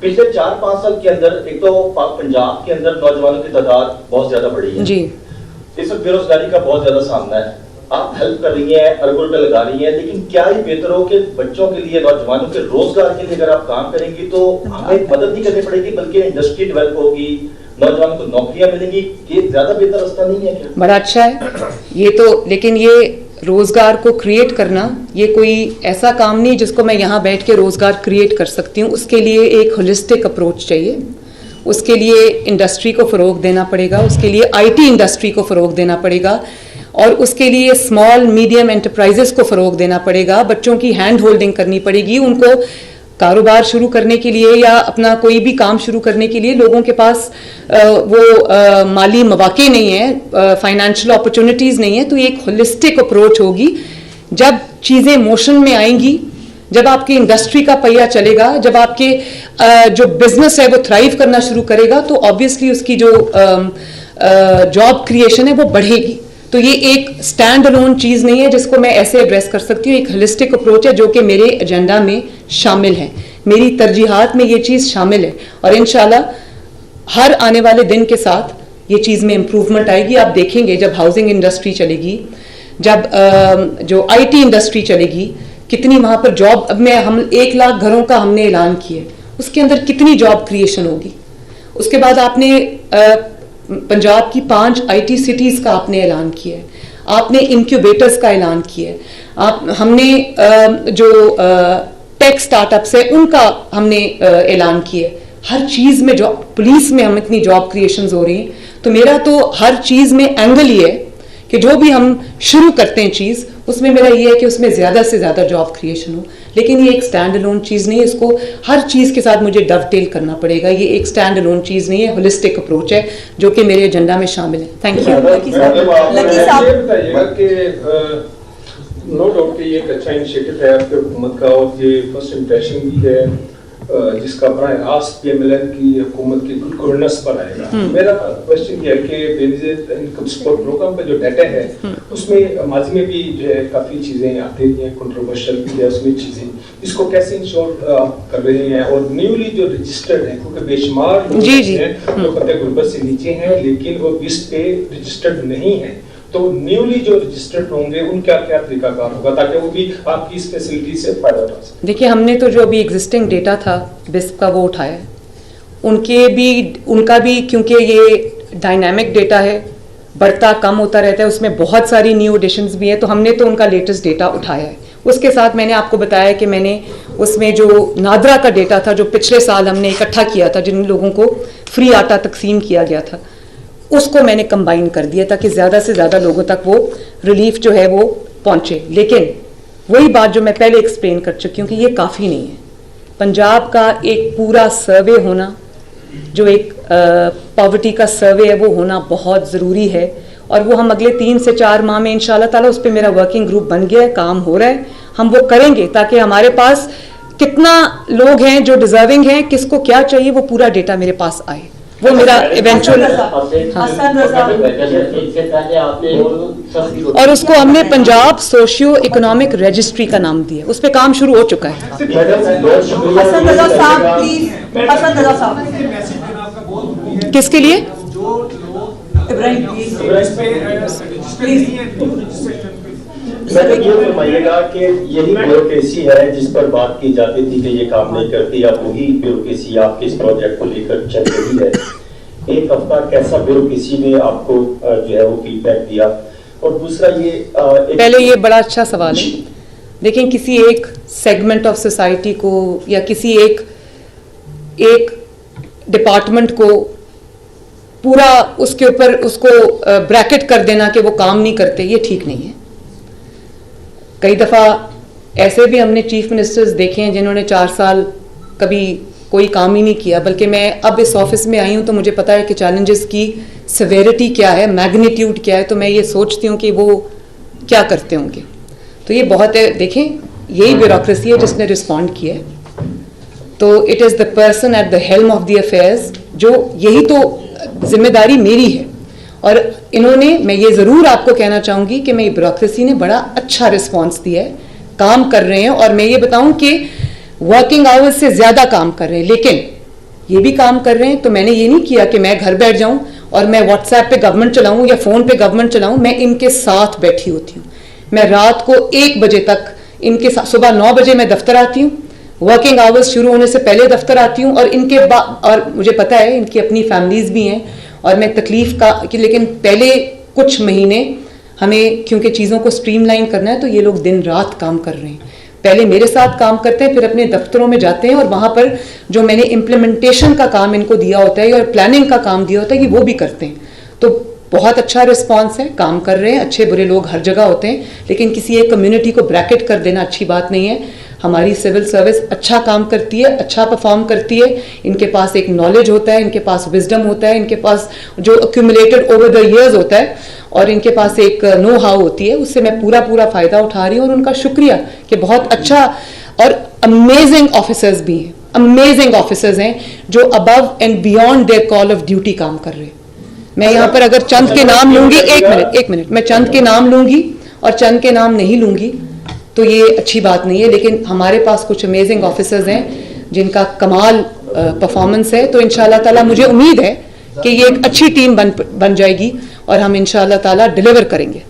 पिछले 4-5 साल के अंदर एक तो पंजाब के अंदर नौजवानों की तादाद बहुत ज्यादा बढ़ी है जी। इस वक्त बेरोजगारी का बहुत ज्यादा सामना है, आप हेल्प कर रही हैं, अरबों रुपए लगा रही हैं, लेकिन क्या ये बेहतर हो कि बच्चों के लिए, नौजवानों के रोजगार के लिए अगर आप काम करेंगी तो हमें मदद नहीं करनी पड़ेगी बल्कि इंडस्ट्री डेवलप होगी, नौजवानों को नौकरियां मिलेंगी, ये ज्यादा बेहतर रास्ता नहीं है क्या? बड़ा अच्छा है ये तो, लेकिन ये रोजगार को क्रिएट करना ये कोई ऐसा काम नहीं जिसको मैं यहाँ बैठ के रोजगार क्रिएट कर सकती हूँ। उसके लिए एक होलिस्टिक अप्रोच चाहिए, उसके लिए इंडस्ट्री को फ़रोग देना पड़ेगा, उसके लिए आईटी इंडस्ट्री को फ़रोग देना पड़ेगा और उसके लिए स्मॉल मीडियम एंटरप्राइजेस को फ़रोग देना पड़ेगा। बच्चों की हैंड होल्डिंग करनी पड़ेगी, उनको कारोबार शुरू करने के लिए या अपना कोई भी काम शुरू करने के लिए लोगों के पास माली मौके नहीं है, फाइनेंशियल अपॉर्चुनिटीज़ नहीं है। तो ये एक होलिस्टिक अप्रोच होगी। जब चीज़ें मोशन में आएंगी, जब आपकी इंडस्ट्री का पहिया चलेगा, जब आपके जो बिजनेस है वो थ्राइव करना शुरू करेगा, तो ऑब्वियसली उसकी जो जॉब क्रिएशन है वो बढ़ेगी। तो ये एक स्टैंड अलोन चीज़ नहीं है जिसको मैं ऐसे एड्रेस कर सकती हूँ। एक होलिस्टिक अप्रोच है जो कि मेरे एजेंडा में शामिल है, मेरी तरजीहात में ये चीज़ शामिल है और इंशाल्लाह हर आने वाले दिन के साथ ये चीज़ में इम्प्रूवमेंट आएगी। आप देखेंगे जब हाउसिंग इंडस्ट्री चलेगी, जब जो आईटी इंडस्ट्री चलेगी, कितनी वहाँ पर जॉब, अब मैं हम 1 लाख घरों का हमने ऐलान किया, उसके अंदर कितनी जॉब क्रिएशन होगी। उसके बाद आपने पंजाब की 5 आईटी सिटीज़ का आपने ऐलान किया है, आपने इंक्यूबेटर्स का ऐलान किया है, हमने जो टेक स्टार्टअप्स है उनका हमने ऐलान किया है। हर चीज़ में जॉब, पुलिस में हम इतनी जॉब क्रिएशंस हो रही हैं। तो मेरा तो हर चीज़ में एंगल ये है कि जो भी हम शुरू करते हैं चीज़, उसमें मेरा ये है कि उसमें ज़्यादा से ज़्यादा जॉब क्रिएशन हो। लेकिन ये एक स्टैंड अलोन चीज़ नहीं है, इसको हर चीज़ के साथ मुझे डवटेल करना पड़ेगा। ये एक स्टैंड अलोन चीज़ नहीं है, होलिस्टिक अप्रोच है जो कि मेरे एजेंडा में शामिल है। Thank you. नो डाउट कि ये एक अच्छा इनिशिएटिव है आपकी हुकूमत का और ये फर्स्ट इंप्रेशन भी है जिसका बड़ा रास्त पीएमएलएन की हुकूमत की गुड गवर्नेंस पर आएगा। मेरा क्वेश्चन ये है कि बेनिफिट इनकम सपोर्ट प्रोग्राम का जो डाटा है उसमें माजी में भी जो है काफ़ी चीज़ें आती हैं, कंट्रोवर्शियल भी है उसमें चीज़ें, इसको कैसे इंश्योर कर रहे हैं? और न्यूली जो रजिस्टर्ड है, क्योंकि बेशुमार लोग हैं जो कतई गुर्बत से नीचे हैं लेकिन वो लिस्ट पे रजिस्टर्ड नहीं है, तो न्यूली जो रजिस्टर्ड होंगे उनका क्या तरीकाकार होगा ताकि वो भी आपकी इस फैसिलिटी से फायदा उठा सकें? देखिए, हमने तो जो अभी एग्जिस्टिंग डेटा था बिस्प का वो उठाया है, उनका भी क्योंकि ये डायनामिक डेटा है, बढ़ता कम होता रहता है, उसमें बहुत सारी न्यू एडिशंस भी हैं, तो हमने तो उनका लेटेस्ट डेटा उठाया है। उसके साथ मैंने आपको बताया कि मैंने उसमें जो नादरा का डेटा था जो पिछले साल हमने इकट्ठा किया था, जिन लोगों को फ्री आटा तकसीम किया गया था, उसको मैंने कंबाइन कर दिया ताकि ज़्यादा से ज़्यादा लोगों तक वो रिलीफ जो है वो पहुँचे। लेकिन वही बात जो मैं पहले एक्सप्लेन कर चुकी हूँ कि ये काफ़ी नहीं है। पंजाब का एक पूरा सर्वे होना, जो एक पॉवर्टी का सर्वे है, वो होना बहुत ज़रूरी है और वो हम अगले 3 से 4 माह में इंशाल्लाह ताला, उस पर मेरा वर्किंग ग्रुप बन गया है, काम हो रहा है, हम वो करेंगे ताकि हमारे पास कितना लोग हैं जो डिजर्विंग हैं, किसको क्या चाहिए, वो पूरा डेटा मेरे पास आए। वो मेरा इवेंचुअल और उसको हमने पंजाब सोशियो इकोनॉमिक रजिस्ट्री का नाम दिया, उस पर काम शुरू हो चुका है। किसके लिए? मैडम ये फरमाइएगा कि यही ब्यूरोक्रेसी है जिस पर बात की जाती थी कि ये काम नहीं करती, अब वही ब्यूरोक्रेसी आपके इस प्रोजेक्ट को लेकर चल रही है। एक हफ्ता कैसा ब्यूरोक्रेसी ने आपको जो है वो फीडबैक दिया? और दूसरा ये पहले ये बड़ा अच्छा सवाल है। देखें, किसी एक सेगमेंट ऑफ सोसाइटी को या किसी एक डिपार्टमेंट को पूरा उसके ऊपर उसको ब्रैकेट कर देना कि वो काम नहीं करते, ये ठीक नहीं है। कई दफ़ा ऐसे भी हमने चीफ मिनिस्टर्स देखे हैं जिन्होंने 4 साल कभी कोई काम ही नहीं किया, बल्कि मैं अब इस ऑफिस में आई हूँ तो मुझे पता है कि चैलेंजेस की सिवेरिटी क्या है, मैग्नीट्यूड क्या है, तो मैं ये सोचती हूँ कि वो क्या करते होंगे। तो ये बहुत है। देखें, यही ब्यूरोक्रेसी है जिसने रिस्पॉन्ड किया है, तो it is the person at the helm of the affairs, जो यही तो जिम्मेदारी मेरी है। और इन्होंने, मैं ये ज़रूर आपको कहना चाहूँगी कि मेरी ब्यूरोक्रेसी ने बड़ा अच्छा रिस्पॉन्स दिया है, काम कर रहे हैं। और मैं ये बताऊँ कि वर्किंग आवर्स से ज़्यादा काम कर रहे हैं, लेकिन ये भी काम कर रहे हैं। तो मैंने ये नहीं किया कि मैं घर बैठ जाऊं और मैं व्हाट्सएप पे गवर्नमेंट चलाऊं या फोन पे गवर्नमेंट चलाऊं, मैं इनके साथ बैठी होती हूँ। मैं रात को 1 बजे तक इनके साथ, सुबह 9 बजे मैं दफ्तर आती हूँ, वर्किंग आवर्स शुरू होने से पहले दफ्तर आती हूँ, और इनके बाद, और मुझे पता है इनकी अपनी फैमिलीज भी हैं और मैं तकलीफ का कि, लेकिन पहले कुछ महीने हमें क्योंकि चीज़ों को स्ट्रीमलाइन करना है तो ये लोग दिन रात काम कर रहे हैं। पहले मेरे साथ काम करते हैं, फिर अपने दफ्तरों में जाते हैं और वहाँ पर जो मैंने इम्प्लीमेंटेशन का काम इनको दिया होता है और प्लानिंग का काम दिया होता है कि वो भी करते हैं। तो बहुत अच्छा रिस्पांस है, काम कर रहे हैं। अच्छे बुरे लोग हर जगह होते हैं, लेकिन किसी एक कम्युनिटी को ब्रैकेट कर देना अच्छी बात नहीं है। हमारी सिविल सर्विस अच्छा काम करती है, अच्छा परफॉर्म करती है। इनके पास एक नॉलेज होता है, इनके पास विजडम होता है, इनके पास जो एक्यूमुलेटेड ओवर द ईयर्स होता है, और इनके पास एक नो हाउ होती है। उससे मैं पूरा फ़ायदा उठा रही हूँ और उनका शुक्रिया कि बहुत अच्छा, और अमेजिंग ऑफिसर्स भी हैं, अमेजिंग ऑफिसर्स हैं जो above and beyond their call of duty काम कर रहे हैं। मैं यहाँ पर अगर चंद के नाम लूंगी, एक मिनट, मैं चंद के नाम लूंगी और चंद के नाम नहीं लूंगी तो ये अच्छी बात नहीं है, लेकिन हमारे पास कुछ अमेजिंग ऑफिसर्स हैं जिनका कमाल परफॉर्मेंस है। तो इंशाल्लाह ताला मुझे उम्मीद है कि ये एक अच्छी टीम बन जाएगी और हम इंशाल्लाह ताला डिलीवर करेंगे।